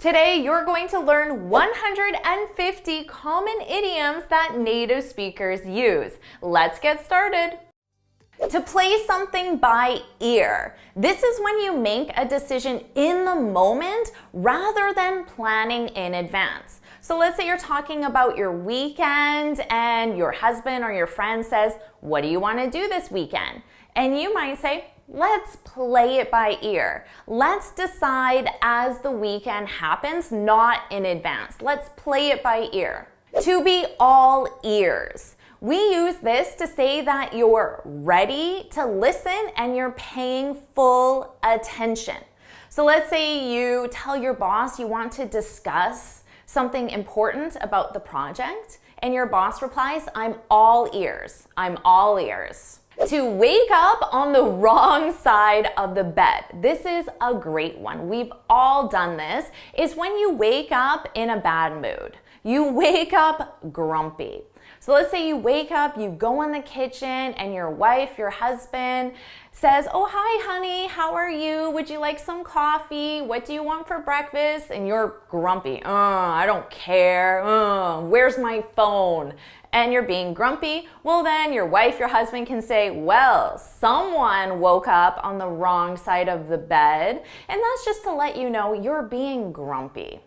Today, you're going to learn 150 common idioms that native speakers use. Let's get started. To play something by ear. This is when you make a decision in the moment rather than planning in advance. So let's say you're talking about your weekend and your husband or your friend says, "What do you want to do this weekend?" And you might say, "Let's play it by ear. Let's decide as the weekend happens, not in advance. Let's play it by ear." To be all ears. We use this to say that you're ready to listen and you're paying full attention. So let's say you tell your boss you want to discuss something important about the project, and your boss replies, "I'm all ears. I'm all ears." To wake up on the wrong side of the bed. This is a great one. We've all done this. It's when you wake up in a bad mood. You wake up grumpy. So let's say you wake up, you go in the kitchen, and your wife, your husband says, "Oh, hi, honey, how are you? Would you like some coffee? What do you want for breakfast?" And you're grumpy. I don't care. Where's my phone? And you're being grumpy. Well, then your wife, your husband can say, "Well, someone woke up on the wrong side of the bed." And that's just to let you know you're being grumpy.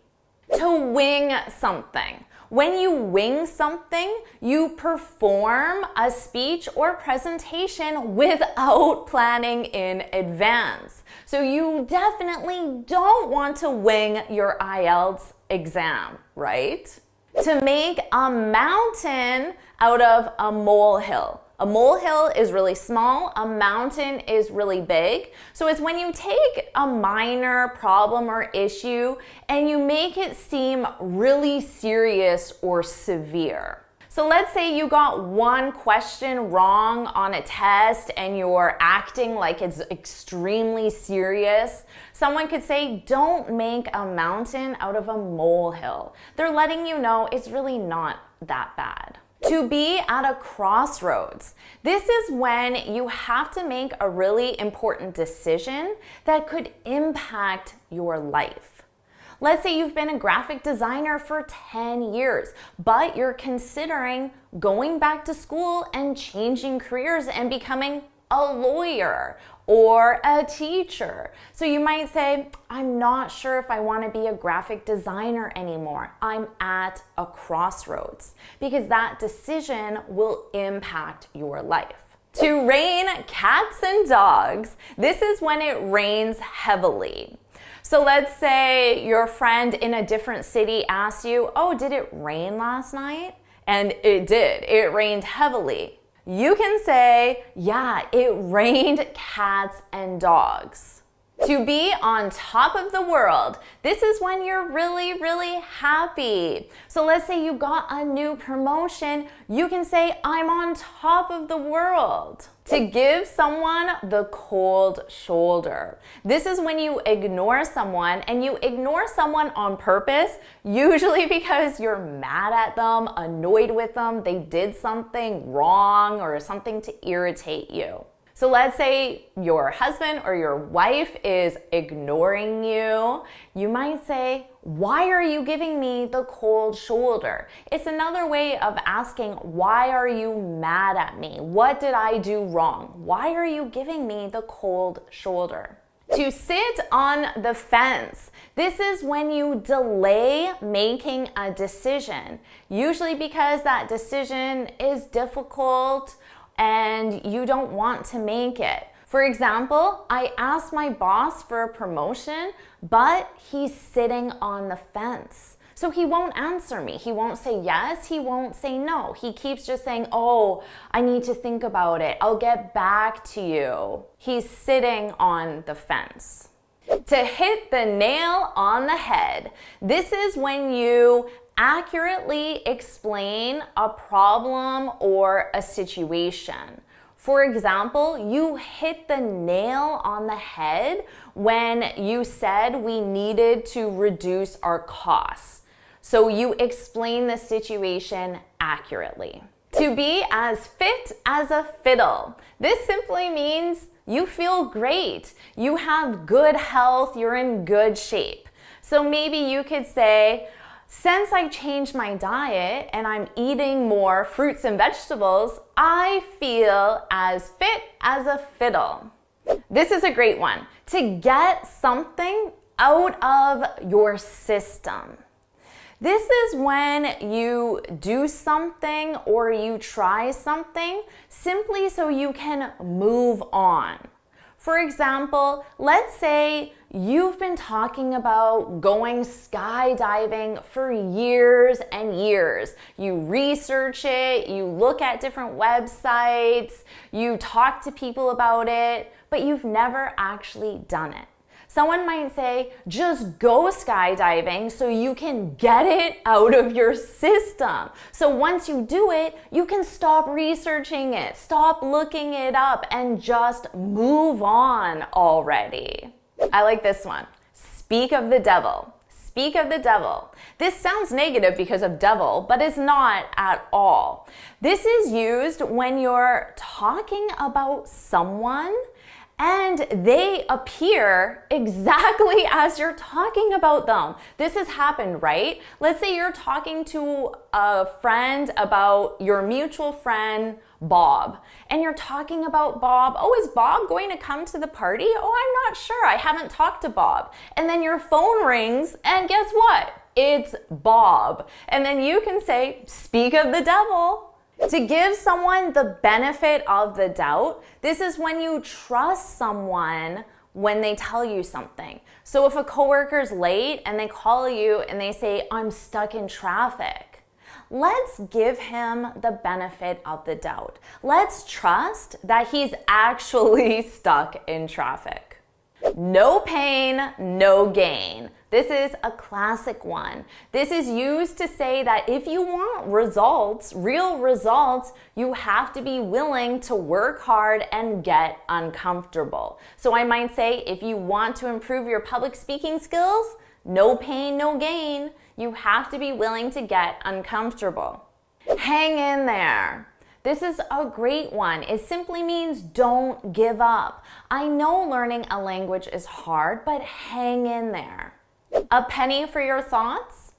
To wing something. When you wing something, you perform a speech or presentation without planning in advance. So you definitely don't want to wing your IELTS exam, right? To make a mountain out of a molehill. A molehill is really small, a mountain is really big. So it's when you take a minor problem or issue and you make it seem really serious or severe. So let's say you got one question wrong on a test and you're acting like it's extremely serious. Someone could say, "Don't make a mountain out of a molehill." They're letting you know it's really not that bad. To be at a crossroads. This is when you have to make a really important decision that could impact your life. Let's say you've been a graphic designer for 10 years, but you're considering going back to school and changing careers and becoming a lawyer or a teacher. So you might say, "I'm not sure if I want to be a graphic designer anymore. I'm at a crossroads," because that decision will impact your life. To rain cats and dogs. This is when it rains heavily. So let's say your friend in a different city asks you, "Oh, did it rain last night?" And it did. It rained heavily. You can say, "Yeah, it rained cats and dogs." To be on top of the world. This is when you're really, really happy. So let's say you got a new promotion. You can say, "I'm on top of the world." To give someone the cold shoulder. This is when you ignore someone, and you ignore someone on purpose, usually because you're mad at them, annoyed with them, they did something wrong or something to irritate you. So let's say your husband or your wife is ignoring you. You might say, "Why are you giving me the cold shoulder?" It's another way of asking, "Why are you mad at me? What did I do wrong? Why are you giving me the cold shoulder?" To sit on the fence. This is when you delay making a decision, usually because that decision is difficult and you don't want to make it. For example, I asked my boss for a promotion, but he's sitting on the fence. So he won't answer me. He won't say yes, he won't say no. He keeps just saying, "Oh, I need to think about it. I'll get back to you." He's sitting on the fence. To hit the nail on the head. This is when you accurately explain a problem or a situation. For example, you hit the nail on the head when you said we needed to reduce our costs. So you explain the situation accurately. To be as fit as a fiddle. This simply means you feel great. You have good health. You're in good shape. So maybe you could say, since I changed my diet and I'm eating more fruits and vegetables, I feel as fit as a fiddle. This is a great one. To get something out of your system. This is when you do something or you try something simply so you can move on. For example, let's say you've been talking about going skydiving for years and years. You research it, you look at different websites, you talk to people about it, but you've never actually done it. Someone might say, just go skydiving so you can get it out of your system. So once you do it, you can stop researching it, stop looking it up, and just move on already. I like this one. Speak of the devil. Speak of the devil. This sounds negative because of devil, but it's not at all. This is used when you're talking about someone and they appear exactly as you're talking about them. This has happened, right? Let's say you're talking to a friend about your mutual friend, Bob, and you're talking about Bob. Oh, is Bob going to come to the party? Oh, I'm not sure. I haven't talked to Bob. And then your phone rings, and guess what? It's Bob. And then you can say, speak of the devil. To give someone the benefit of the doubt, this is when you trust someone when they tell you something. So if a coworker's late and they call you and they say, I'm stuck in traffic, let's give him the benefit of the doubt. Let's trust that he's actually stuck in traffic. No pain, no gain. This is a classic one. This is used to say that if you want results, real results, you have to be willing to work hard and get uncomfortable. So I might say, if you want to improve your public speaking skills, no pain, no gain. You have to be willing to get uncomfortable. Hang in there. This is a great one. It simply means don't give up. I know learning a language is hard, but hang in there. A penny for your thoughts?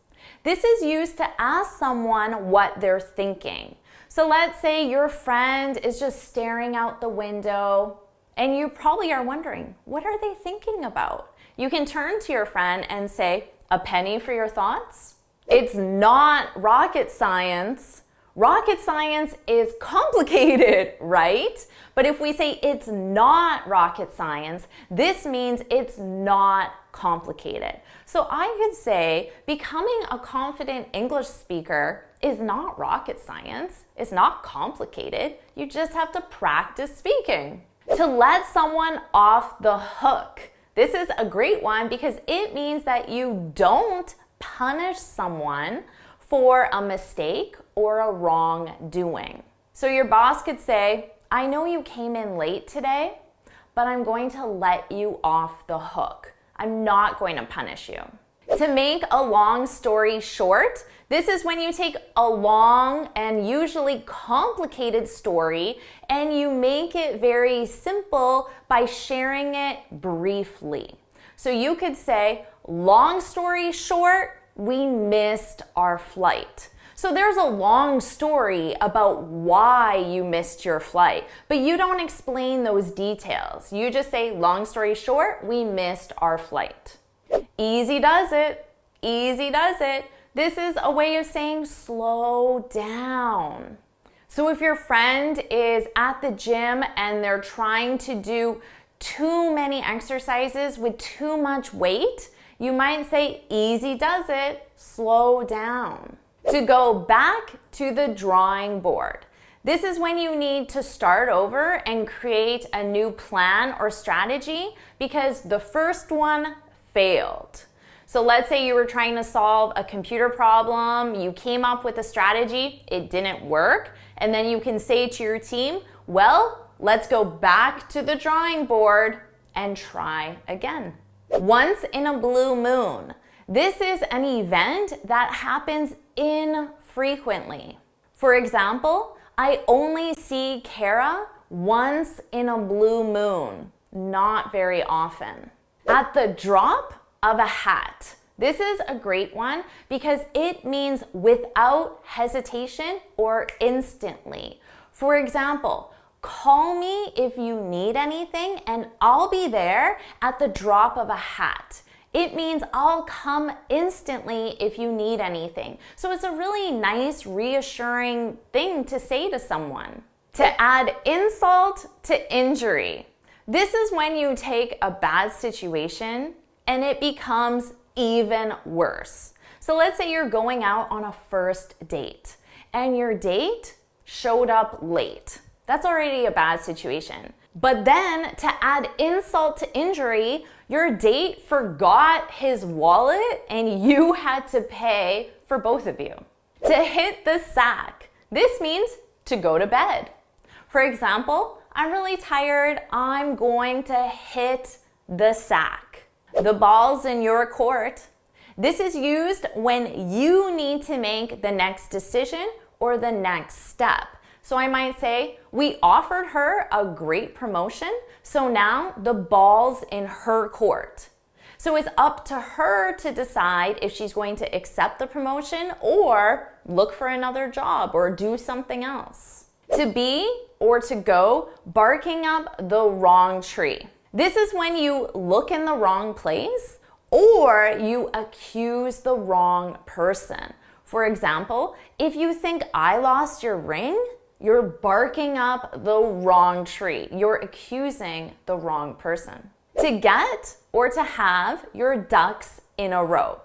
This is used to ask someone what they're thinking. So let's say your friend is just staring out the window and you probably are wondering, what are they thinking about? You can turn to your friend and say, a penny for your thoughts? It's not rocket science. Rocket science is complicated, right? But if we say it's not rocket science, this means it's not complicated. So I could say becoming a confident English speaker is not rocket science. It's not complicated. You just have to practice speaking. To let someone off the hook. This is a great one because it means that you don't punish someone for a mistake or a wrongdoing. So your boss could say, I know you came in late today, but I'm going to let you off the hook. I'm not going to punish you. To make a long story short, this is when you take a long and usually complicated story and you make it very simple by sharing it briefly. So you could say, long story short, we missed our flight. So there's a long story about why you missed your flight, but you don't explain those details. You just say, long story short, we missed our flight. Easy does it. Easy does it. This is a way of saying slow down. So if your friend is at the gym and they're trying to do too many exercises with too much weight, you might say, easy does it, slow down. To go back to the drawing board. This is when you need to start over and create a new plan or strategy because the first one failed. So let's say you were trying to solve a computer problem, you came up with a strategy, it didn't work, and then you can say to your team, well, let's go back to the drawing board and try again. Once in a blue moon. This is an event that happens infrequently. For example, I only see Kara once in a blue moon, not very often. At the drop of a hat. This is a great one because it means without hesitation or instantly. For example, call me if you need anything and I'll be there at the drop of a hat. It means I'll come instantly if you need anything. So it's a really nice, reassuring thing to say to someone. To add insult to injury. This is when you take a bad situation and it becomes even worse. So let's say you're going out on a first date and your date showed up late. That's already a bad situation. But then to add insult to injury, your date forgot his wallet and you had to pay for both of you. To hit the sack. This means to go to bed. For example, I'm really tired. I'm going to hit the sack. The ball's in your court. This is used when you need to make the next decision or the next step. So I might say, we offered her a great promotion, so now the ball's in her court. So it's up to her to decide if she's going to accept the promotion or look for another job or do something else. To be or to go barking up the wrong tree. This is when you look in the wrong place or you accuse the wrong person. For example, if you think I lost your ring, you're barking up the wrong tree. You're accusing the wrong person. To get or to have your ducks in a row.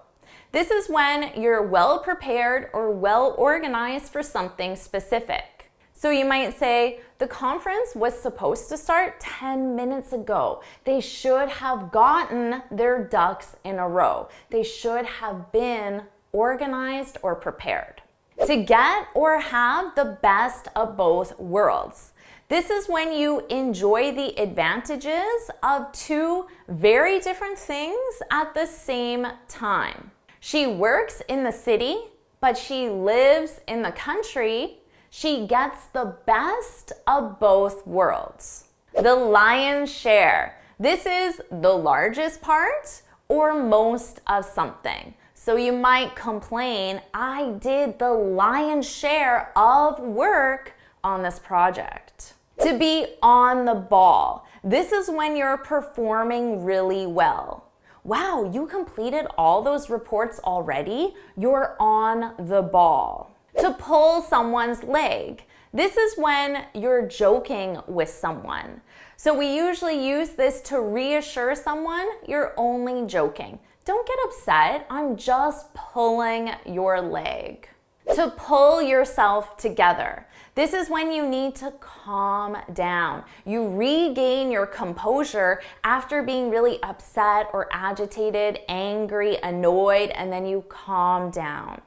This is when you're well prepared or well organized for something specific. So you might say, the conference was supposed to start 10 minutes ago. They should have gotten their ducks in a row. They should have been organized or prepared. To get or have the best of both worlds. This is when you enjoy the advantages of two very different things at the same time. She works in the city, but she lives in the country. She gets the best of both worlds. The lion's share. This is the largest part or most of something. So you might complain, I did the lion's share of work on this project. To be on the ball. This is when you're performing really well. Wow, you completed all those reports already? You're on the ball. To pull someone's leg. This is when you're joking with someone. So we usually use this to reassure someone you're only joking. Don't get upset, I'm just pulling your leg. To pull yourself together. This is when you need to calm down. You regain your composure after being really upset or agitated, angry, annoyed, and then you calm down.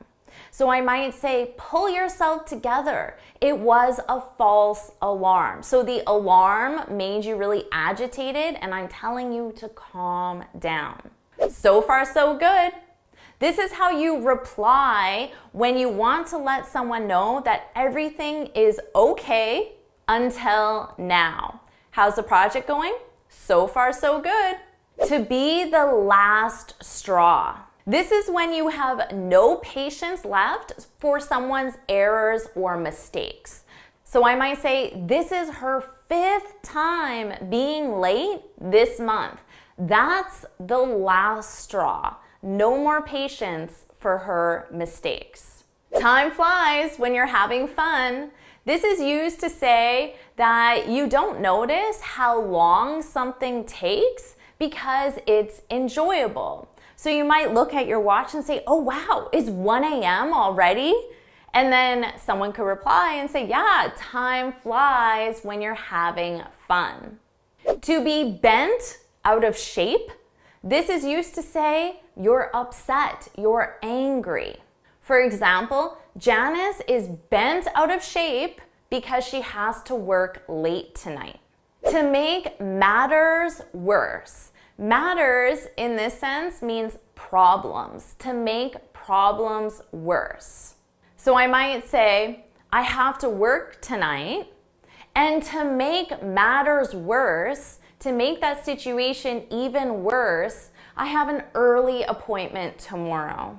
So I might say, pull yourself together. It was a false alarm. So the alarm made you really agitated, and I'm telling you to calm down. So far, so good. This is how you reply when you want to let someone know that everything is okay until now. How's the project going? So far, so good. To be the last straw. This is when you have no patience left for someone's errors or mistakes. So I might say, this is her 5th time being late this month. That's the last straw. No more patience for her mistakes. Time flies when you're having fun. This is used to say that you don't notice how long something takes because it's enjoyable. So you might look at your watch and say, oh wow, it's 1 a.m. already? And then someone could reply and say, yeah, time flies when you're having fun. To be bent out of shape. This is used to say you're upset, you're angry. For example, Janice is bent out of shape because she has to work late tonight. To make matters worse. Matters in this sense means problems, to make problems worse. So I might say, I have to work tonight, and to make matters worse, to make that situation even worse, I have an early appointment tomorrow.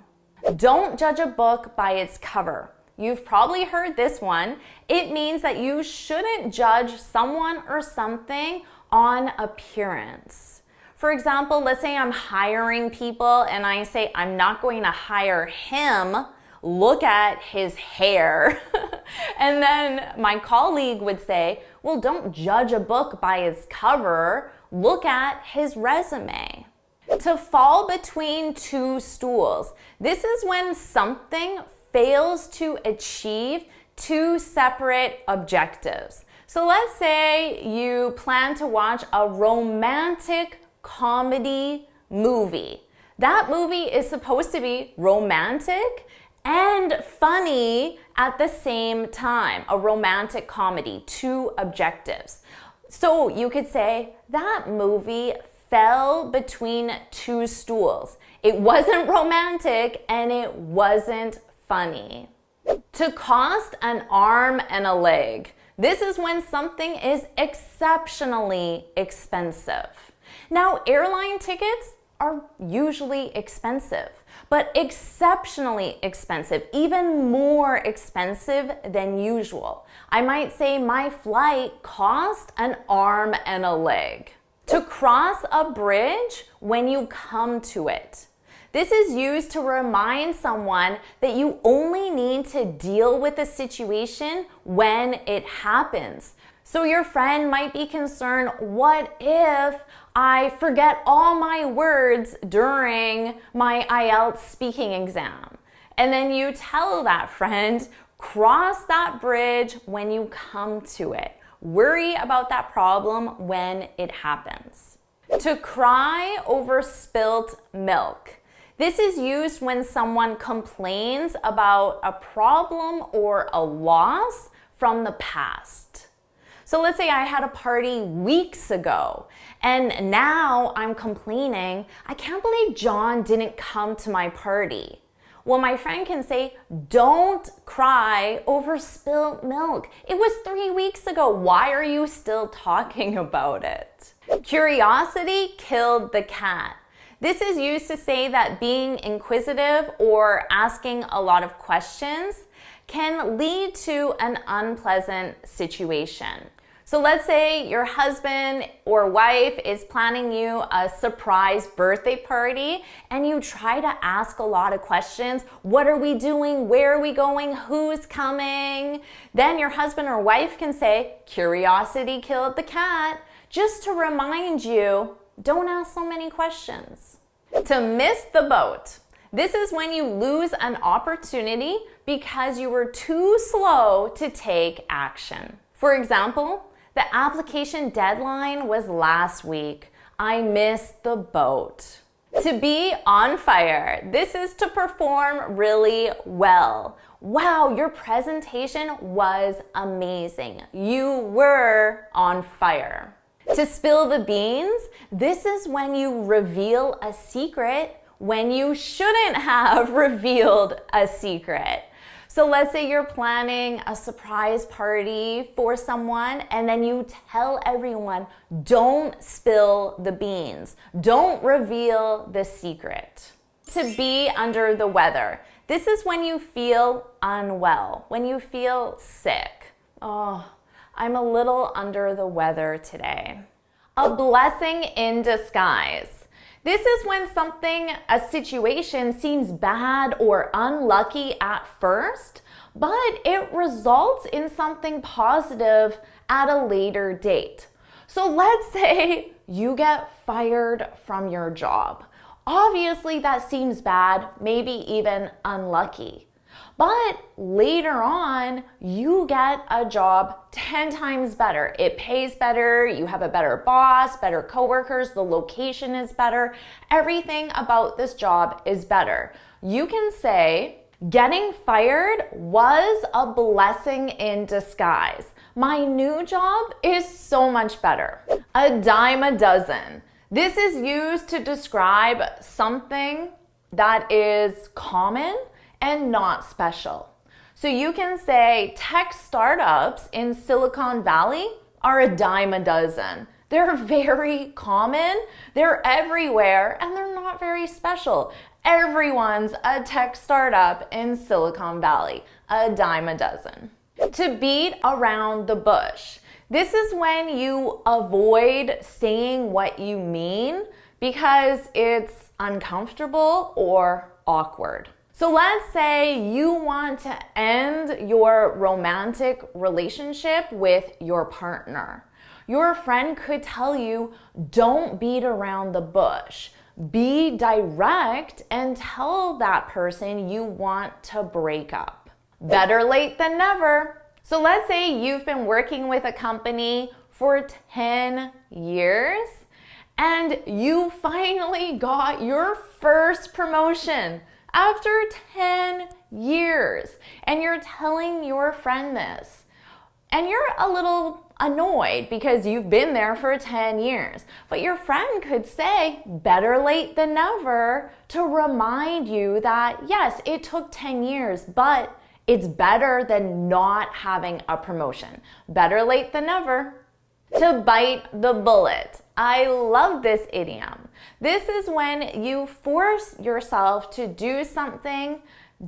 Don't judge a book by its cover. You've probably heard this one. It means that you shouldn't judge someone or something on appearance. For example, let's say I'm hiring people and I say, I'm not going to hire him. Look at his hair. And then my colleague would say, well, don't judge a book by its cover. Look at his resume. To fall between two stools. This is when something fails to achieve two separate objectives. So let's say you plan to watch a romantic comedy movie. That movie is supposed to be romantic and funny at the same time. A romantic comedy, two objectives. So you could say that movie fell between two stools. It wasn't romantic and it wasn't funny. To cost an arm and a leg. This is when something is exceptionally expensive. Now, airline tickets are usually expensive, but exceptionally expensive, even more expensive than usual. I might say my flight cost an arm and a leg. To cross a bridge when you come to it. This is used to remind someone that you only need to deal with a situation when it happens. So your friend might be concerned, what if I forget all my words during my IELTS speaking exam? And then you tell that friend, cross that bridge when you come to it. Worry about that problem when it happens. To cry over spilt milk. This is used when someone complains about a problem or a loss from the past. So let's say I had a party weeks ago and now I'm complaining, I can't believe John didn't come to my party. Well, my friend can say, don't cry over spilt milk. It was 3 weeks ago. Why are you still talking about it? Curiosity killed the cat. This is used to say that being inquisitive or asking a lot of questions can lead to an unpleasant situation. So let's say your husband or wife is planning you a surprise birthday party and you try to ask a lot of questions. What are we doing? Where are we going? Who's coming? Then your husband or wife can say, curiosity killed the cat, just to remind you, don't ask so many questions. To miss the boat. This is when you lose an opportunity because you were too slow to take action. For example, the application deadline was last week. I missed the boat. To be on fire. This is to perform really well. Wow, your presentation was amazing. You were on fire. To spill the beans. This is when you reveal a secret when you shouldn't have revealed a secret. So let's say you're planning a surprise party for someone and then you tell everyone, don't spill the beans. Don't reveal the secret. To be under the weather. This is when you feel unwell, when you feel sick. Oh, I'm a little under the weather today. A blessing in disguise. This is when a situation seems bad or unlucky at first, but it results in something positive at a later date. So let's say you get fired from your job. Obviously that seems bad, maybe even unlucky. But later on, you get a job 10 times better. It pays better, you have a better boss, better coworkers, the location is better. Everything about this job is better. You can say, getting fired was a blessing in disguise. My new job is so much better. A dime a dozen. This is used to describe something that is common and not special. So you can say tech startups in Silicon Valley are a dime a dozen. They're very common, they're everywhere, and they're not very special. Everyone's a tech startup in Silicon Valley, a dime a dozen. To beat around the bush. This is when you avoid saying what you mean because it's uncomfortable or awkward. So let's say you want to end your romantic relationship with your partner. Your friend could tell you, don't beat around the bush. Be direct and tell that person you want to break up. Better late than never. So let's say you've been working with a company for 10 years and you finally got your first promotion after 10 years, and you're telling your friend this. And you're a little annoyed because you've been there for 10 years. But your friend could say, better late than never, to remind you that yes, it took 10 years, but it's better than not having a promotion. Better late than never. To bite the bullet. I love this idiom. This is when you force yourself to do something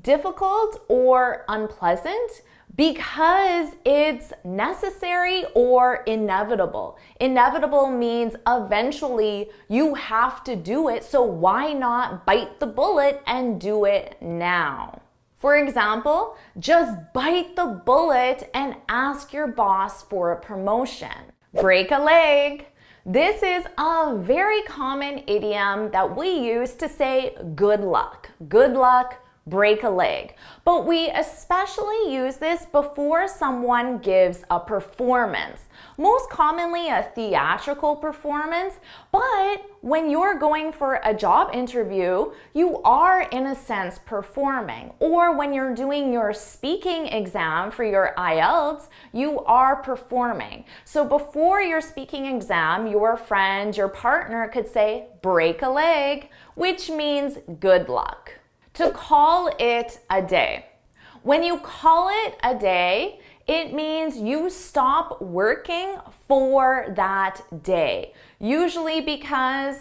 difficult or unpleasant because it's necessary or inevitable. Inevitable means eventually you have to do it, so why not bite the bullet and do it now? For example, just bite the bullet and ask your boss for a promotion. Break a leg. This is a very common idiom that we use to say good luck. Good luck, break a leg. But we especially use this before someone gives a performance. Most commonly a theatrical performance, but when you're going for a job interview, you are in a sense performing. Or when you're doing your speaking exam for your IELTS, you are performing. So before your speaking exam, your friend, your partner could say, break a leg, which means good luck. To call it a day. When you call it a day, it means you stop working for that day. Usually because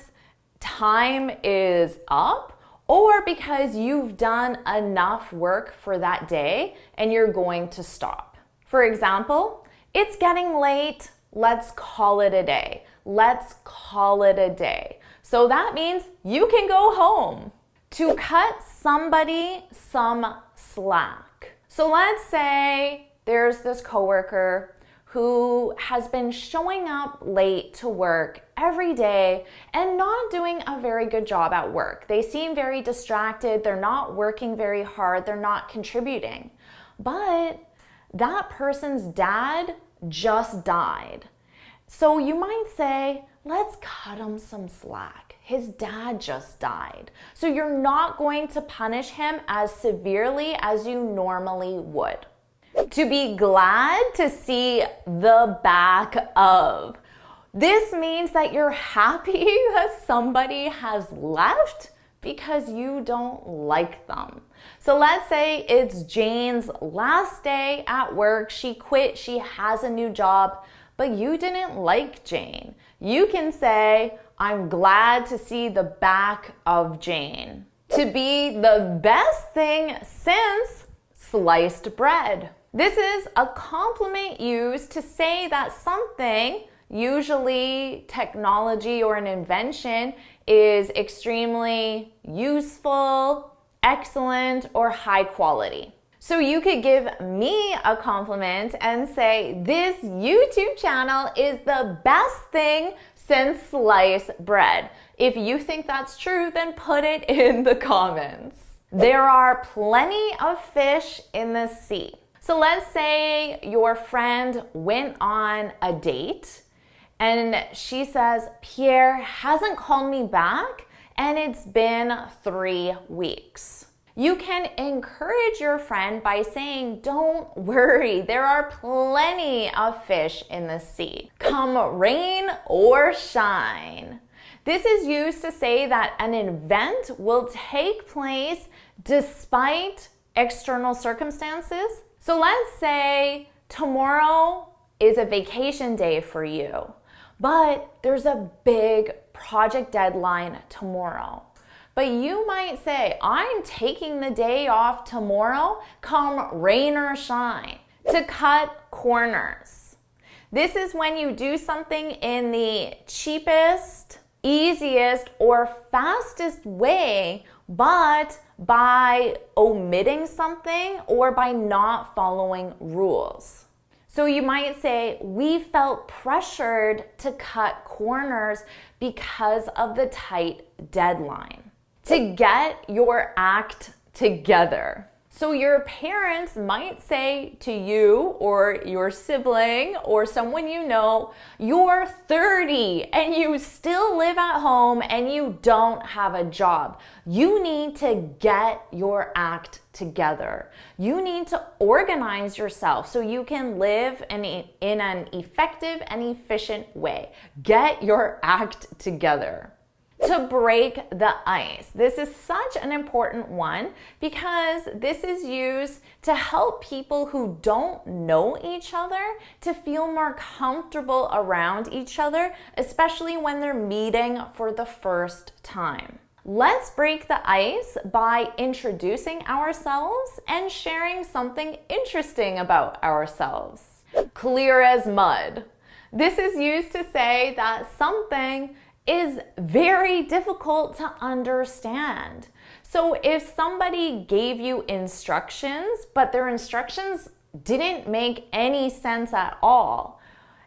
time is up or because you've done enough work for that day and you're going to stop. For example, it's getting late, let's call it a day. Let's call it a day. So that means you can go home. To cut somebody some slack. So let's say there's this coworker who has been showing up late to work every day and not doing a very good job at work. They seem very distracted, they're not working very hard, they're not contributing. But that person's dad just died. So you might say, let's cut him some slack. His dad just died. So you're not going to punish him as severely as you normally would. To be glad to see the back of. This means that you're happy that somebody has left because you don't like them. So let's say it's Jane's last day at work. She quit, she has a new job, but you didn't like Jane. You can say, I'm glad to see the back of Jane. To be the best thing since sliced bread. This is a compliment used to say that something, usually technology or an invention, is extremely useful, excellent, or high quality. So you could give me a compliment and say, this YouTube channel is the best thing since sliced bread. If you think that's true, then put it in the comments. There are plenty of fish in the sea. So let's say your friend went on a date and she says, Pierre hasn't called me back and it's been 3 weeks. You can encourage your friend by saying, don't worry, there are plenty of fish in the sea. Come rain or shine. This is used to say that an event will take place despite external circumstances. So let's say tomorrow is a vacation day for you, but there's a big project deadline tomorrow. But you might say, I'm taking the day off tomorrow, come rain or shine. To cut corners. This is when you do something in the cheapest, easiest, or fastest way, but by omitting something or by not following rules. So you might say, we felt pressured to cut corners because of the tight deadline. To get your act together. So your parents might say to you or your sibling or someone you know, you're 30 and you still live at home and you don't have a job. You need to get your act together. You need to organize yourself so you can live in an effective and efficient way. Get your act together. To break the ice. This is such an important one because this is used to help people who don't know each other to feel more comfortable around each other, especially when they're meeting for the first time. Let's break the ice by introducing ourselves and sharing something interesting about ourselves. Clear as mud. This is used to say that something is very difficult to understand. So if somebody gave you instructions, but their instructions didn't make any sense at all,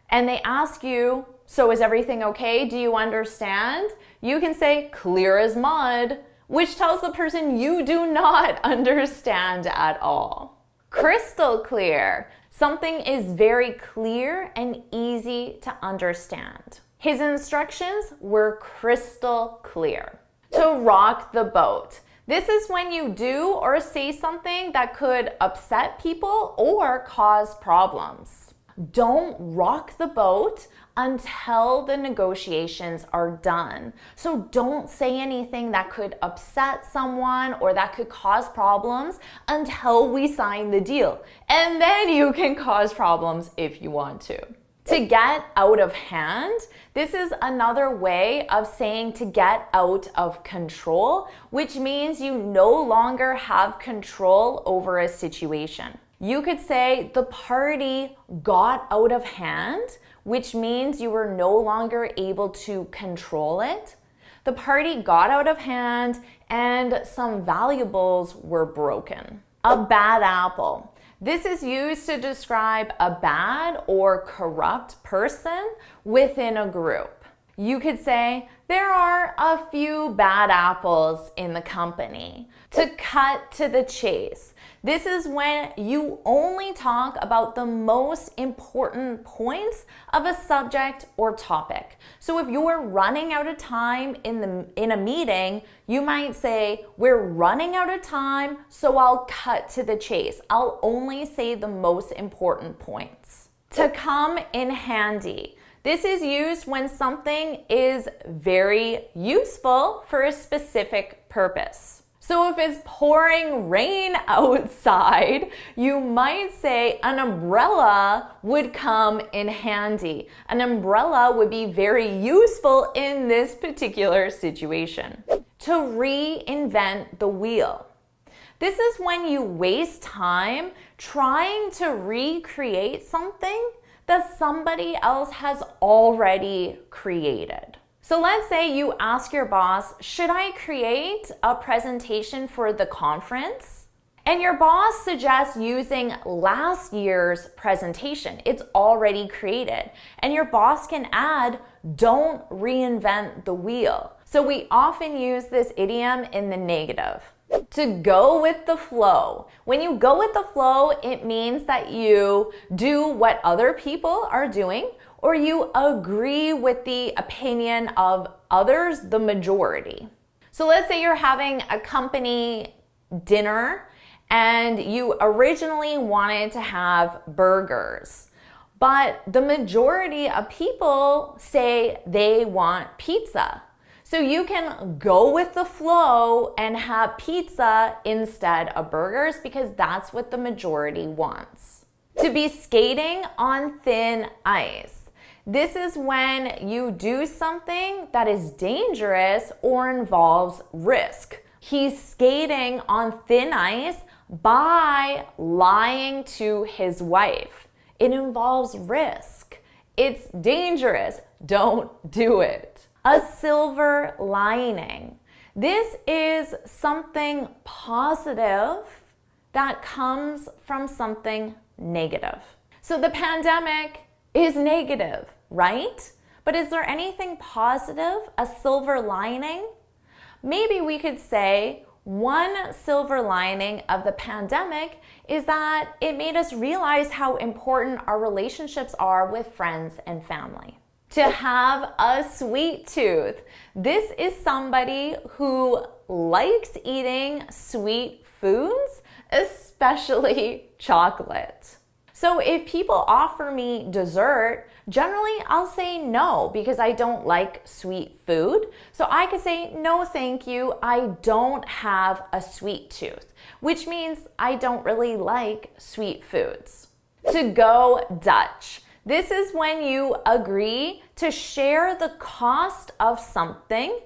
and they ask you, so is everything okay? Do you understand? You can say clear as mud, which tells the person you do not understand at all. Crystal clear. Something is very clear and easy to understand. His instructions were crystal clear. To rock the boat. This is when you do or say something that could upset people or cause problems. Don't rock the boat until the negotiations are done. So don't say anything that could upset someone or that could cause problems until we sign the deal. And then you can cause problems if you want to. To get out of hand, this is another way of saying to get out of control, which means you no longer have control over a situation. You could say the party got out of hand, which means you were no longer able to control it. The party got out of hand and some valuables were broken. A bad apple. This is used to describe a bad or corrupt person within a group. You could say, there are a few bad apples in the company. To cut to the chase. This is when you only talk about the most important points of a subject or topic. So if you're running out of time in a meeting, you might say, we're running out of time, so I'll cut to the chase. I'll only say the most important points. To come in handy. This is used when something is very useful for a specific purpose. So if it's pouring rain outside, you might say an umbrella would come in handy. An umbrella would be very useful in this particular situation. To reinvent the wheel. This is when you waste time trying to recreate something that somebody else has already created. So let's say you ask your boss, should I create a presentation for the conference? And your boss suggests using last year's presentation. It's already created. And your boss can add, don't reinvent the wheel. So we often use this idiom in the negative. To go with the flow. When you go with the flow, it means that you do what other people are doing, or you agree with the opinion of others, the majority. So let's say you're having a company dinner and you originally wanted to have burgers, but the majority of people say they want pizza. So you can go with the flow and have pizza instead of burgers because that's what the majority wants. To be skating on thin ice. This is when you do something that is dangerous or involves risk. He's skating on thin ice by lying to his wife. It involves risk. It's dangerous. Don't do it. A silver lining. This is something positive that comes from something negative. So the pandemic is negative, right? But is there anything positive, a silver lining? Maybe we could say one silver lining of the pandemic is that it made us realize how important our relationships are with friends and family. To have a sweet tooth. This is somebody who likes eating sweet foods, especially chocolate. So if people offer me dessert, generally I'll say no because I don't like sweet food. So I could say, no, thank you. I don't have a sweet tooth, which means I don't really like sweet foods. To go Dutch. This is when you agree to share the cost of something,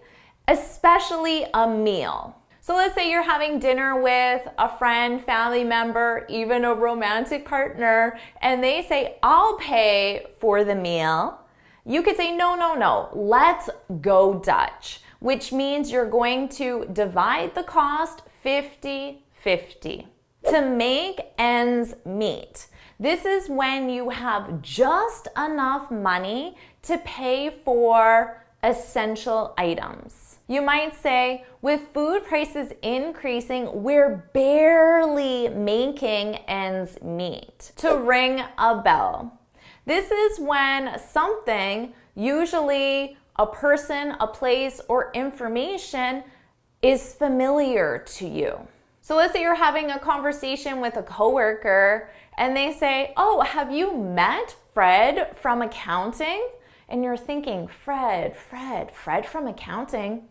especially a meal. So let's say you're having dinner with a friend, family member, even a romantic partner, and they say, I'll pay for the meal. You could say, no, let's go Dutch, which means you're going to divide the cost 50-50. To make ends meet. This is when you have just enough money to pay for essential items. You might say, with food prices increasing, we're barely making ends meet. To ring a bell. This is when something, usually a person, a place, or information, is familiar to you. So let's say you're having a conversation with a coworker and they say, oh, have you met Fred from accounting? And you're thinking, Fred from accounting?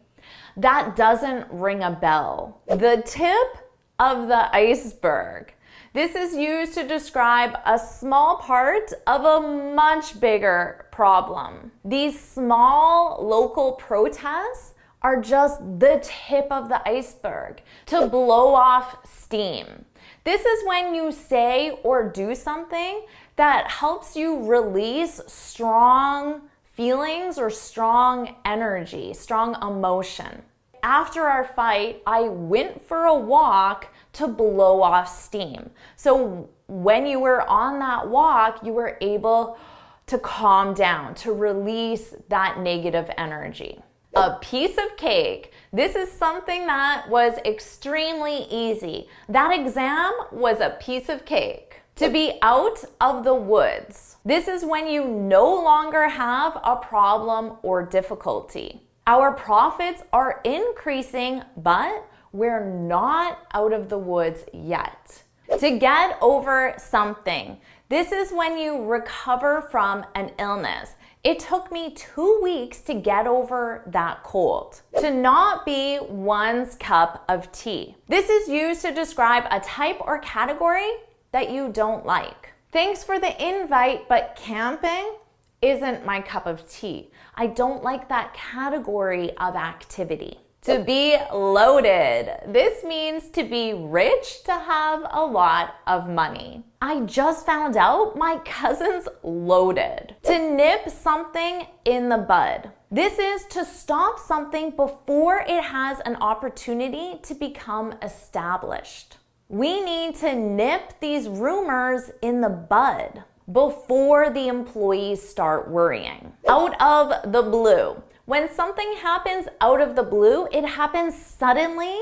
That doesn't ring a bell. The tip of the iceberg. This is used to describe a small part of a much bigger problem. These small local protests are just the tip of the iceberg to blow off steam. This is when you say or do something that helps you release strong feelings or strong energy, strong emotion. After our fight, I went for a walk to blow off steam. So when you were on that walk, you were able to calm down, to release that negative energy. A piece of cake. This is something that was extremely easy. That exam was a piece of cake. To be out of the woods. This is when you no longer have a problem or difficulty. Our profits are increasing, but we're not out of the woods yet. To get over something. This is when you recover from an illness. It took me 2 weeks to get over that cold. To not be one's cup of tea. This is used to describe a type or category that you don't like. Thanks for the invite, but camping isn't my cup of tea. I don't like that category of activity. To be loaded. This means to be rich, to have a lot of money. I just found out my cousin's loaded. To nip something in the bud. This is to stop something before it has an opportunity to become established. We need to nip these rumors in the bud before the employees start worrying. Out of the blue. When something happens out of the blue, it happens suddenly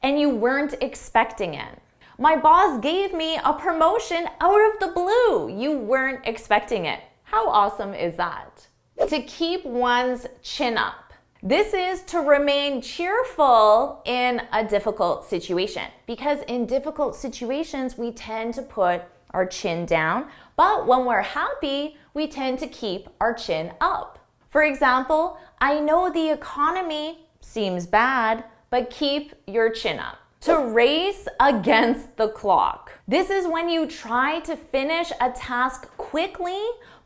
and you weren't expecting it. My boss gave me a promotion out of the blue. You weren't expecting it. How awesome is that? To keep one's chin up. This is to remain cheerful in a difficult situation, because in difficult situations, we tend to put our chin down, but when we're happy, we tend to keep our chin up. For example, I know the economy seems bad, but keep your chin up. To race against the clock. This is when you try to finish a task quickly,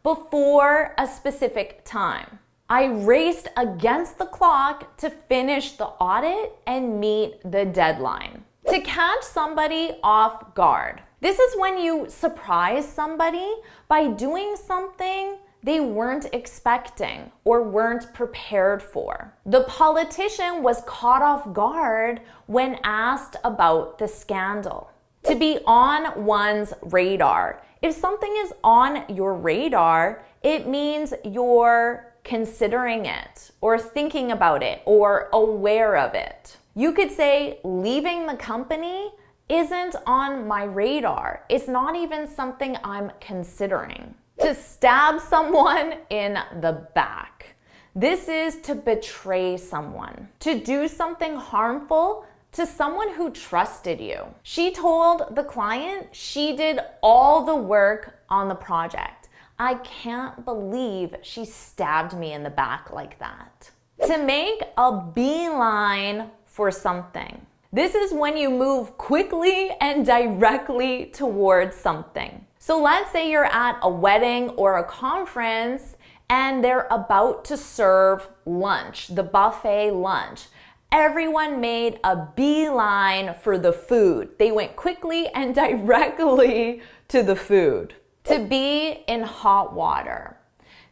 before a specific time. I raced against the clock to finish the audit and meet the deadline. To catch somebody off guard. This is when you surprise somebody by doing something they weren't expecting or weren't prepared for. The politician was caught off guard when asked about the scandal. To be on one's radar. If something is on your radar, it means you're considering it or thinking about it or aware of it. You could say leaving the company isn't on my radar. It's not even something I'm considering. To stab someone in the back. This is to betray someone. To do something harmful to someone who trusted you. She told the client she did all the work on the project. I can't believe she stabbed me in the back like that. To make a beeline for something. This is when you move quickly and directly towards something. So let's say you're at a wedding or a conference and they're about to serve lunch, the buffet lunch. Everyone made a beeline for the food. They went quickly and directly to the food. To be in hot water.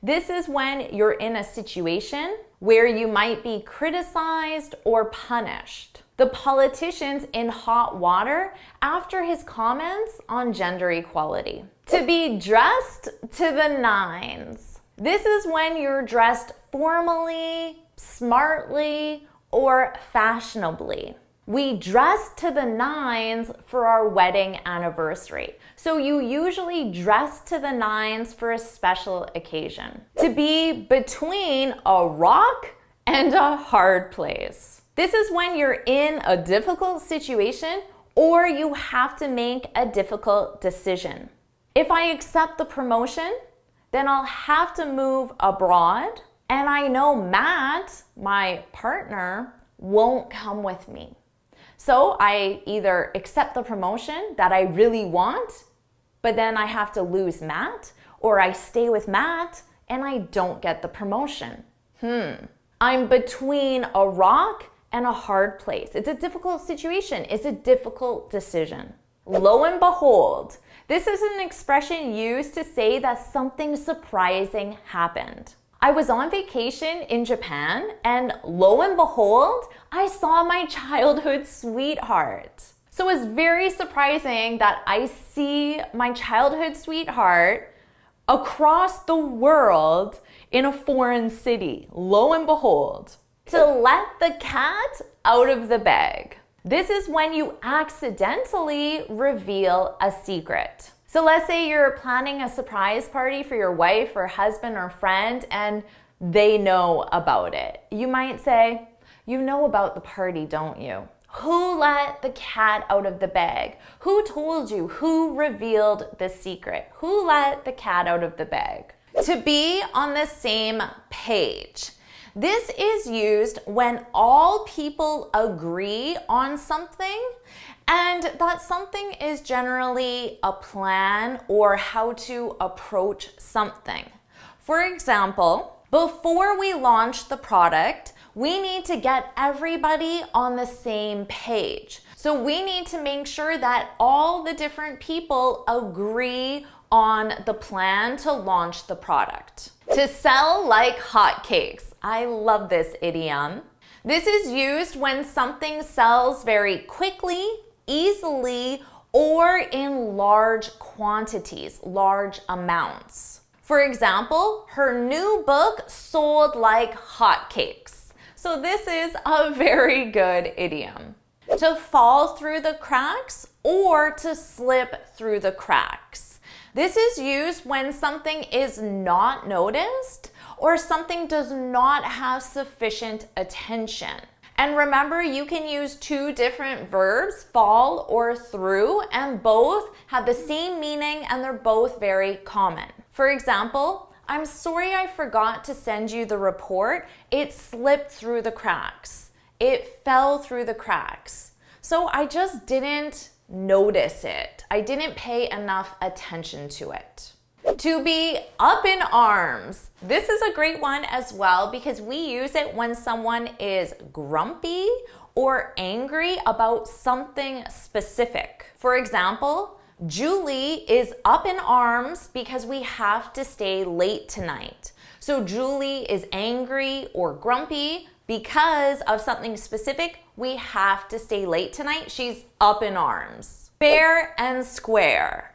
This is when you're in a situation where you might be criticized or punished. The politician's in hot water after his comments on gender equality. To be dressed to the nines. This is when you're dressed formally, smartly, or fashionably. We dress to the nines for our wedding anniversary. So you usually dress to the nines for a special occasion. To be between a rock and a hard place. This is when you're in a difficult situation or you have to make a difficult decision. If I accept the promotion, then I'll have to move abroad, and I know Matt, my partner, won't come with me. So I either accept the promotion that I really want, but then I have to lose Matt, or I stay with Matt and I don't get the promotion. I'm between a rock and a hard place. It's a difficult situation. It's a difficult decision. Lo and behold, this is an expression used to say that something surprising happened. I was on vacation in Japan, and lo and behold, I saw my childhood sweetheart. So it was very surprising that I see my childhood sweetheart across the world in a foreign city. Lo and behold. To let the cat out of the bag. This is when you accidentally reveal a secret. So let's say you're planning a surprise party for your wife or husband or friend and they know about it. You might say, you know about the party, don't you? Who let the cat out of the bag? Who told you? Who revealed the secret? Who let the cat out of the bag? To be on the same page. This is used when all people agree on something, and that something is generally a plan or how to approach something. For example, before we launch the product, we need to get everybody on the same page. So we need to make sure that all the different people agree on the plan to launch the product. To sell like hotcakes. I love this idiom. This is used when something sells very quickly, easily, or in large quantities, large amounts. For example, her new book sold like hotcakes. So this is a very good idiom. To fall through the cracks or to slip through the cracks. This is used when something is not noticed or something does not have sufficient attention. And remember, you can use two different verbs, fall or through, and both have the same meaning and they're both very common. For example, I'm sorry I forgot to send you the report. It slipped through the cracks. It fell through the cracks. So I just didn't notice it. I didn't pay enough attention to it. To be up in arms. This is a great one as well because we use it when someone is grumpy or angry about something specific. For example, Julie is up in arms because we have to stay late tonight. So Julie is angry or grumpy because of something specific. We have to stay late tonight. She's up in arms. Fair and square.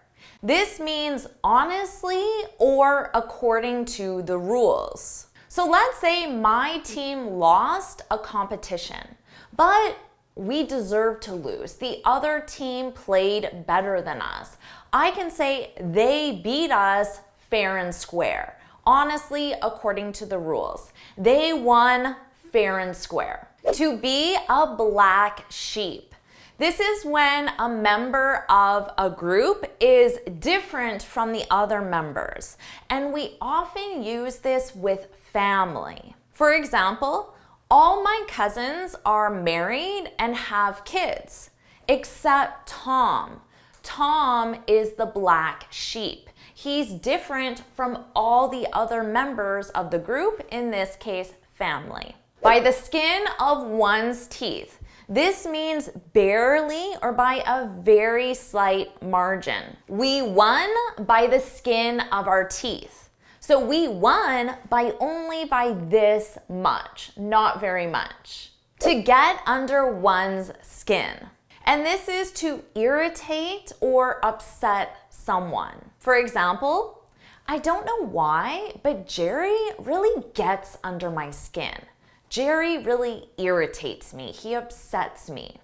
This means honestly or according to the rules. So let's say my team lost a competition, but we deserve to lose. The other team played better than us. I can say they beat us fair and square. Honestly, according to the rules. They won fair and square. To be a black sheep. This is when a member of a group is different from the other members, and we often use this with family. For example, all my cousins are married and have kids, except Tom. Tom is the black sheep. He's different from all the other members of the group, in this case, family. By the skin of one's teeth. This means barely or by a very slight margin. We won by the skin of our teeth. So we won only by this much, not very much. To get under one's skin. And this is to irritate or upset someone. For example, I don't know why, but Jerry really gets under my skin. Jerry really irritates me. He upsets me.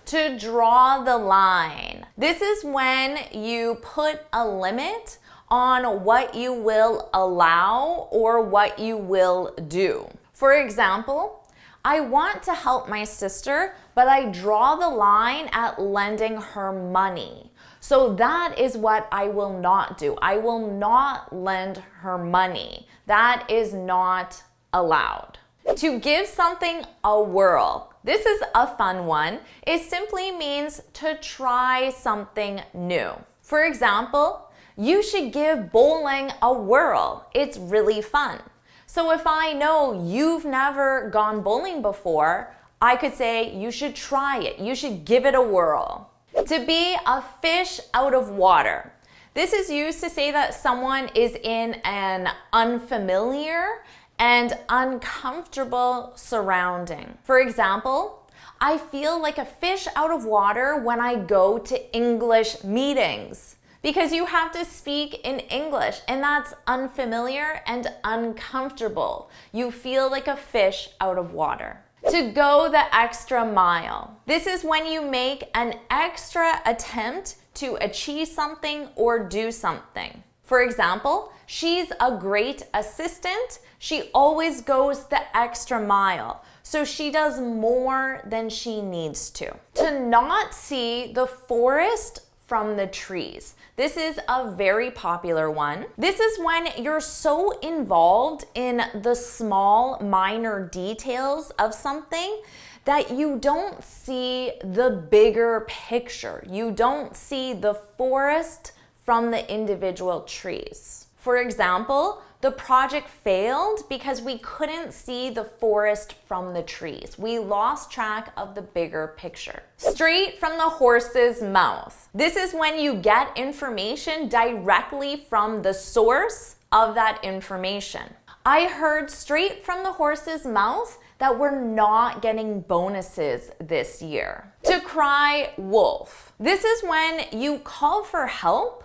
To draw the line. This is when you put a limit on what you will allow or what you will do. For example, I want to help my sister, but I draw the line at lending her money. So that is what I will not do. I will not lend her money. That is not allowed. To give something a whirl. This is a fun one. It simply means to try something new. For example, you should give bowling a whirl. It's really fun. So if I know you've never gone bowling before, I could say you should try it. You should give it a whirl. To be a fish out of water. This is used to say that someone is in an unfamiliar and uncomfortable surrounding. For example, I feel like a fish out of water when I go to English meetings because you have to speak in English and that's unfamiliar and uncomfortable. You feel like a fish out of water. To go the extra mile. This is when you make an extra attempt to achieve something or do something. For example, she's a great assistant. She always goes the extra mile. So she does more than she needs to. To not see the forest from the trees. This is a very popular one. This is when you're so involved in the small, minor details of something that you don't see the bigger picture. You don't see the forest from the individual trees. For example, the project failed because we couldn't see the forest from the trees. We lost track of the bigger picture. Straight from the horse's mouth. This is when you get information directly from the source of that information. I heard straight from the horse's mouth that we're not getting bonuses this year. To cry wolf. This is when you call for help,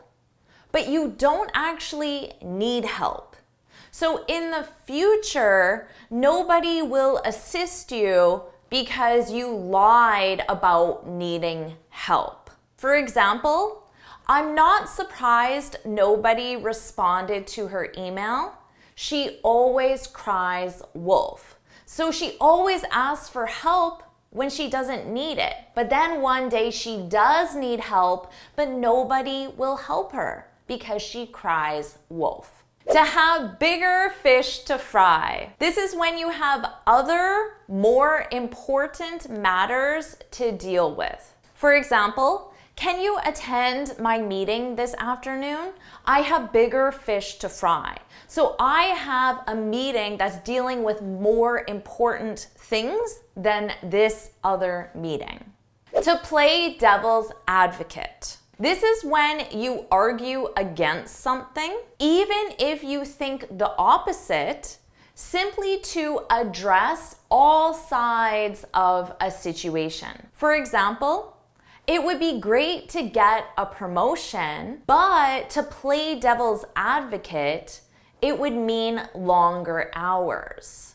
but you don't actually need help. So in the future, nobody will assist you because you lied about needing help. For example, I'm not surprised nobody responded to her email. She always cries wolf. So she always asks for help when she doesn't need it. But then one day she does need help, but nobody will help her because she cries wolf. To have bigger fish to fry. This is when you have other, more important matters to deal with. For example, Can you attend my meeting this afternoon? I have bigger fish to fry. So I have a meeting that's dealing with more important things than this other meeting. To play devil's advocate. This is when you argue against something, even if you think the opposite, simply to address all sides of a situation. For example, it would be great to get a promotion, but to play devil's advocate, it would mean longer hours.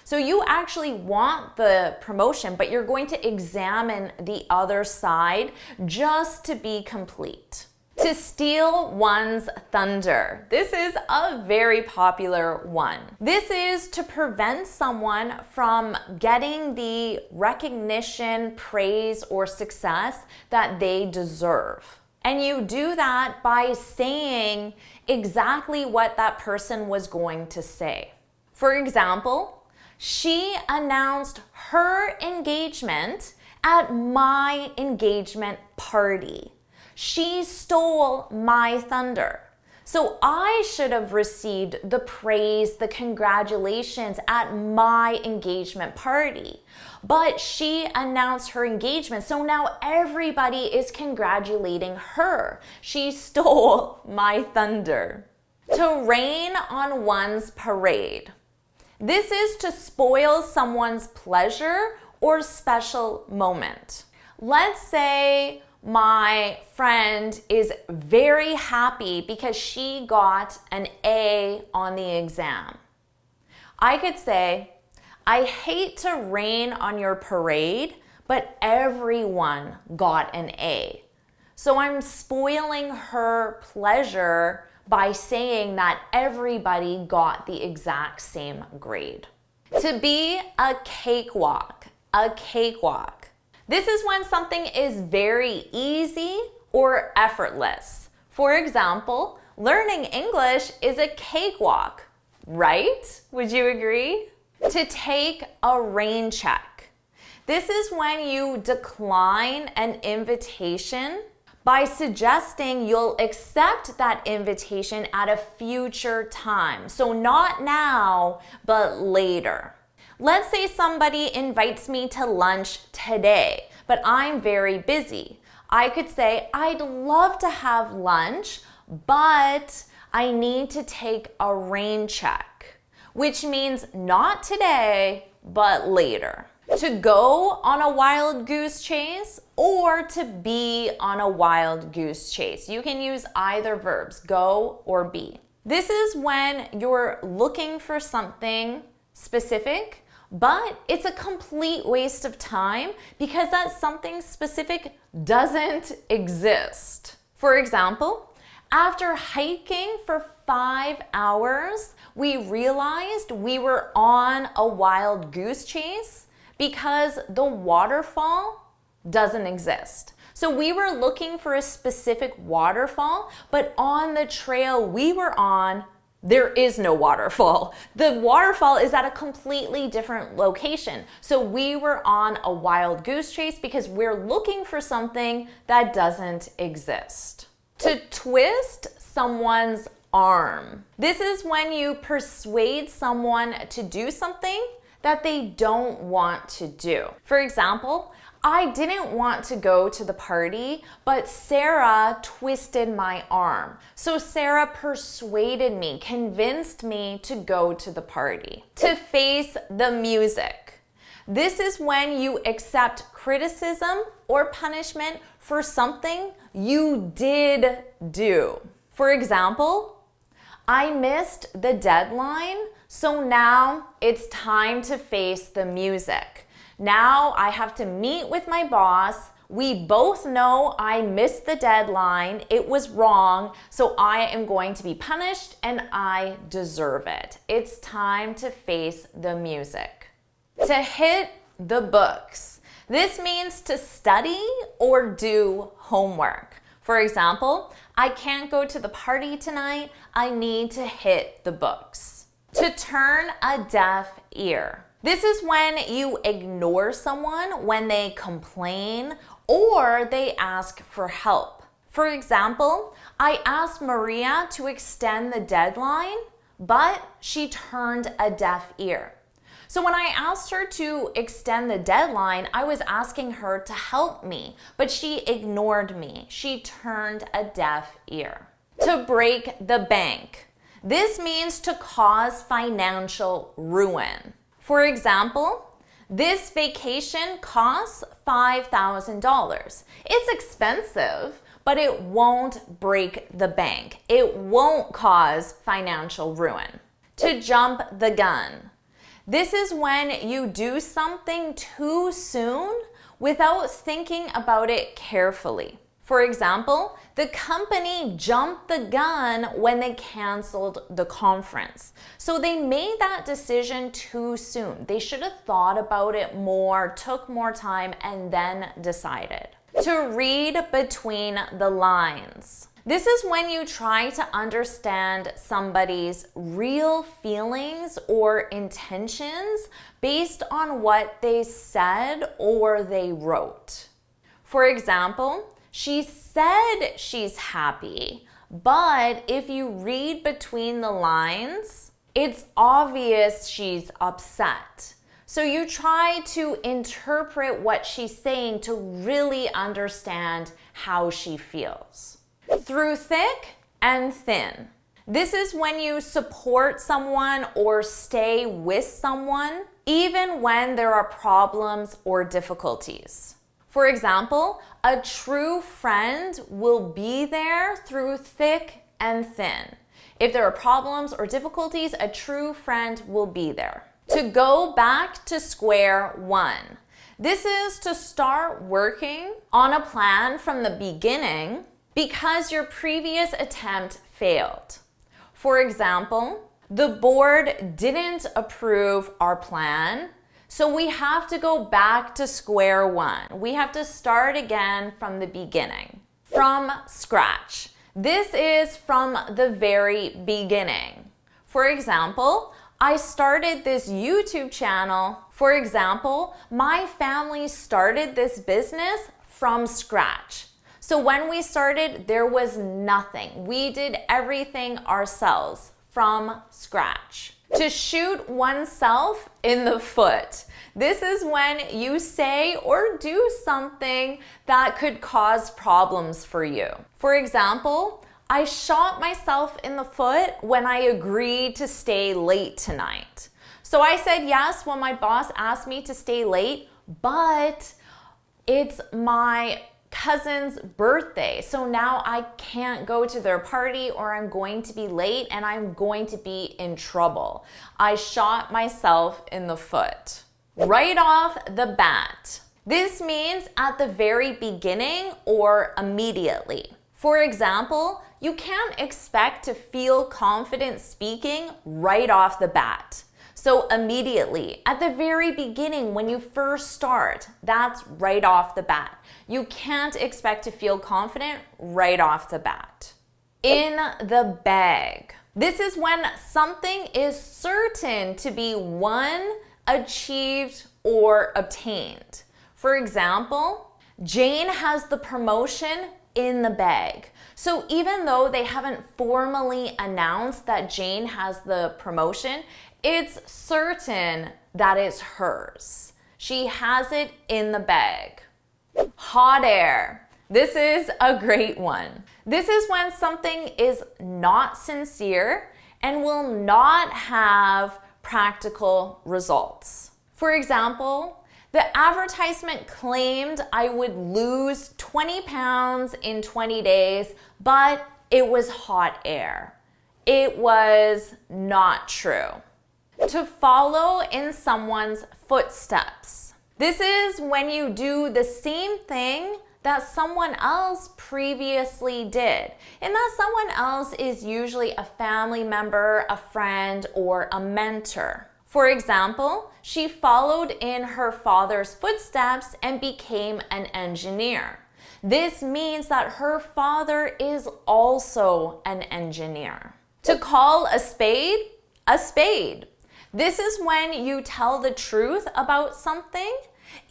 So you actually want the promotion, but you're going to examine the other side just to be complete. To steal one's thunder. This is a very popular one. This is to prevent someone from getting the recognition, praise, or success that they deserve. And you do that by saying exactly what that person was going to say. For example, she announced her engagement at my engagement party. She stole my thunder. So I should have received the praise, the congratulations at my engagement party. But she announced her engagement, so now everybody is congratulating her. She stole my thunder. To rain on one's parade. This is to spoil someone's pleasure or special moment. Let's say my friend is very happy because she got an A on the exam. I could say, I hate to rain on your parade, but everyone got an A. So I'm spoiling her pleasure by saying that everybody got the exact same grade. To be a cakewalk, a cakewalk. This is when something is very easy or effortless. For example, learning English is a cakewalk, right? Would you agree? To take a rain check. This is when you decline an invitation by suggesting you'll accept that invitation at a future time. So not now, but later. Let's say somebody invites me to lunch today, but I'm very busy. I could say, I'd love to have lunch, but I need to take a rain check, which means not today, but later. To go on a wild goose chase or to be on a wild goose chase. You can use either verbs, go or be. This is when you're looking for something specific, but it's a complete waste of time because that something specific doesn't exist. For example, after hiking for 5 hours, we realized we were on a wild goose chase because the waterfall doesn't exist. So we were looking for a specific waterfall, but on the trail we were on, there is no waterfall. The waterfall is at a completely different location. So we were on a wild goose chase because we're looking for something that doesn't exist. To twist someone's arm. This is when you persuade someone to do something that they don't want to do. For example, I didn't want to go to the party, but Sarah twisted my arm. So Sarah persuaded me, convinced me to go to the party. To face the music. This is when you accept criticism or punishment for something you did do. For example, I missed the deadline, so now it's time to face the music. Now I have to meet with my boss. We both know I missed the deadline. It was wrong, so I am going to be punished and I deserve it. It's time to face the music. To hit the books. This means to study or do homework. For example, I can't go to the party tonight. I need to hit the books. To turn a deaf ear. This is when you ignore someone when they complain or they ask for help. For example, I asked Maria to extend the deadline, but she turned a deaf ear. So when I asked her to extend the deadline, I was asking her to help me, but she ignored me. She turned a deaf ear. To break the bank. This means to cause financial ruin. For example, this vacation costs $5,000. It's expensive, but it won't break the bank. It won't cause financial ruin. To jump the gun. This is when you do something too soon without thinking about it carefully. For example, the company jumped the gun when they canceled the conference. So they made that decision too soon. They should have thought about it more, took more time, and then decided. To read between the lines. This is when you try to understand somebody's real feelings or intentions based on what they said or they wrote. For example, she said she's happy, but if you read between the lines, it's obvious she's upset. So you try to interpret what she's saying to really understand how she feels. Through thick and thin. This is when you support someone or stay with someone, even when there are problems or difficulties. For example, a true friend will be there through thick and thin. If there are problems or difficulties, a true friend will be there. To go back to square one. This is to start working on a plan from the beginning because your previous attempt failed. For example, the board didn't approve our plan, so we have to go back to square one. We have to start again from the beginning, from scratch. This is from the very beginning. For example, I started this YouTube channel. For example, my family started this business from scratch. So when we started, there was nothing. We did everything ourselves from scratch. To shoot oneself in the foot. This is when you say or do something that could cause problems for you. For example, I shot myself in the foot when I agreed to stay late tonight. So I said yes when my boss asked me to stay late, but it's my cousin's birthday. So now I can't go to their party or I'm going to be late and I'm going to be in trouble. I shot myself in the foot. Right off the bat. This means at the very beginning or immediately. For example, you can't expect to feel confident speaking right off the bat. So immediately, at the very beginning, when you first start, that's right off the bat. You can't expect to feel confident right off the bat. In the bag. This is when something is certain to be won, achieved, or obtained. For example, Jane has the promotion in the bag. So even though they haven't formally announced that Jane has the promotion, it's certain that it's hers. She has it in the bag. Hot air. This is a great one. This is when something is not sincere and will not have practical results. For example, the advertisement claimed I would lose 20 pounds in 20 days, but it was hot air. It was not true. To follow in someone's footsteps. This is when you do the same thing that someone else previously did. And that someone else is usually a family member, a friend, or a mentor. For example, she followed in her father's footsteps and became an engineer. This means that her father is also an engineer. To call a spade, a spade. This is when you tell the truth about something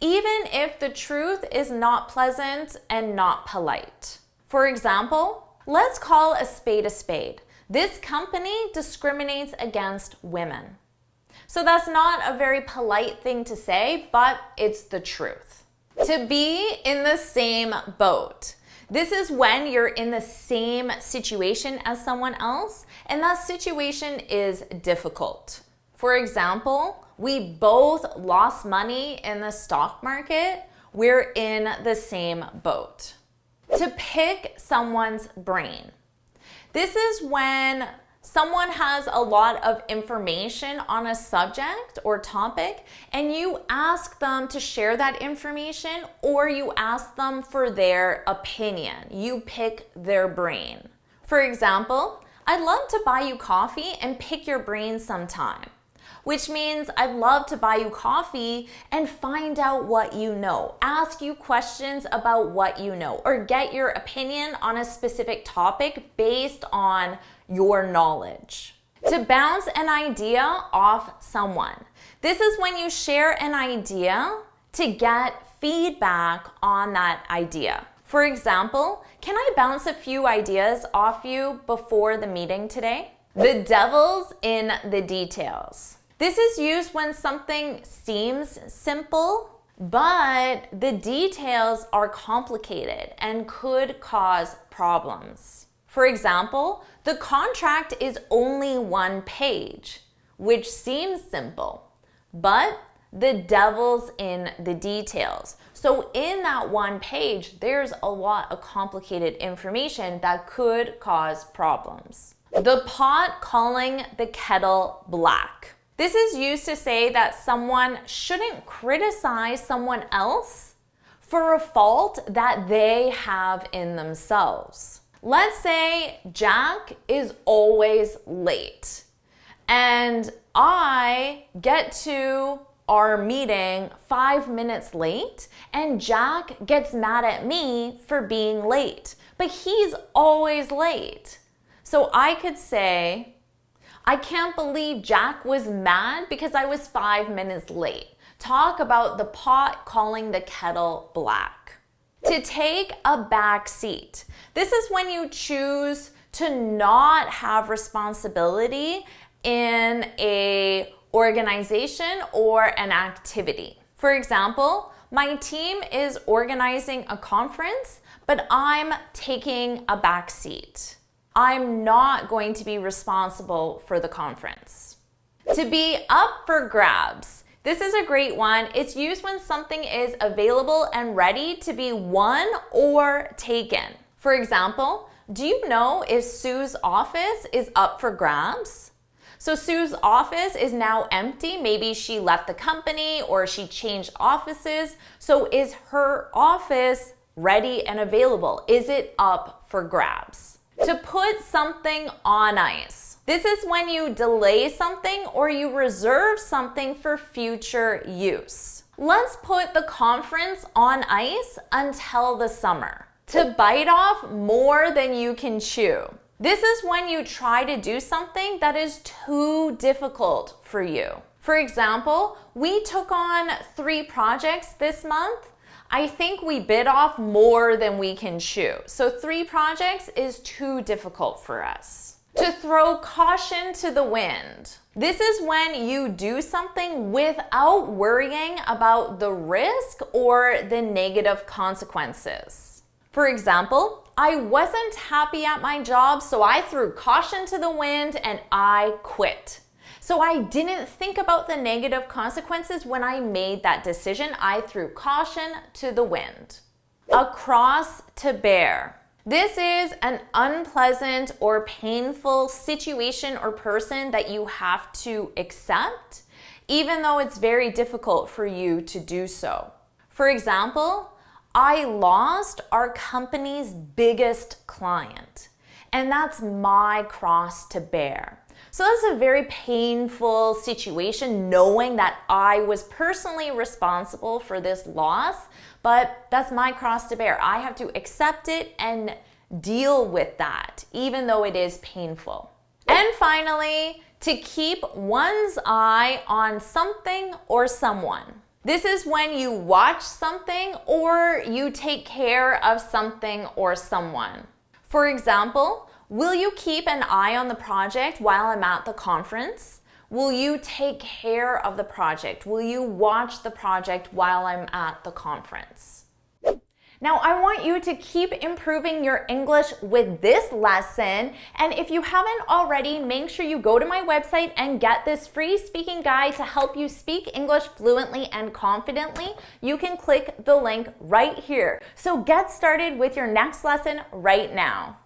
even if the truth is not pleasant and not polite. For example, let's call a spade a spade. This company discriminates against women. So that's not a very polite thing to say, but it's the truth. To be in the same boat. This is when you're in the same situation as someone else, and that situation is difficult. For example, we both lost money in the stock market. We're in the same boat. To pick someone's brain. This is when someone has a lot of information on a subject or topic, and you ask them to share that information, or you ask them for their opinion. You pick their brain. For example, I'd love to buy you coffee and pick your brain sometime, which means I'd love to buy you coffee and find out what you know, ask you questions about what you know, or get your opinion on a specific topic based on your knowledge. To bounce an idea off someone. This is when you share an idea to get feedback on that idea. For example, can I bounce a few ideas off you before the meeting today? The devil's in the details. This is used when something seems simple, but the details are complicated and could cause problems. For example, the contract is only 1 page, which seems simple, but the devil's in the details. So in that 1 page, there's a lot of complicated information that could cause problems. The pot calling the kettle black. This is used to say that someone shouldn't criticize someone else for a fault that they have in themselves. Let's say Jack is always late and I get to our meeting 5 minutes late and Jack gets mad at me for being late, but he's always late. So I could say, I can't believe Jack was mad because I was 5 minutes late. Talk about the pot calling the kettle black. To take a back seat. This is when you choose to not have responsibility in an organization or an activity. For example, my team is organizing a conference, but I'm taking a back seat. I'm not going to be responsible for the conference. To be up for grabs. This is a great one. It's used when something is available and ready to be won or taken. For example, do you know if Sue's office is up for grabs? So Sue's office is now empty. Maybe she left the company or she changed offices. So is her office ready and available? Is it up for grabs? To put something on ice. This is when you delay something or you reserve something for future use. Let's put the conference on ice until the summer. To bite off more than you can chew. This is when you try to do something that is too difficult for you. For example, we took on 3 projects this month. I think we bit off more than we can chew. So 3 projects is too difficult for us. To throw caution to the wind. This is when you do something without worrying about the risk or the negative consequences. For example, I wasn't happy at my job, so I threw caution to the wind and I quit. So I didn't think about the negative consequences when I made that decision. I threw caution to the wind. A cross to bear. This is an unpleasant or painful situation or person that you have to accept, even though it's very difficult for you to do so. For example, I lost our company's biggest client, and that's my cross to bear. So that's a very painful situation, knowing that I was personally responsible for this loss, but that's my cross to bear. I have to accept it and deal with that, even though it is painful. And finally, to keep one's eye on something or someone. This is when you watch something or you take care of something or someone. For example, will you keep an eye on the project while I'm at the conference? Will you take care of the project? Will you watch the project while I'm at the conference? Now, I want you to keep improving your English with this lesson. And if you haven't already, make sure you go to my website and get this free speaking guide to help you speak English fluently and confidently. You can click the link right here. So get started with your next lesson right now.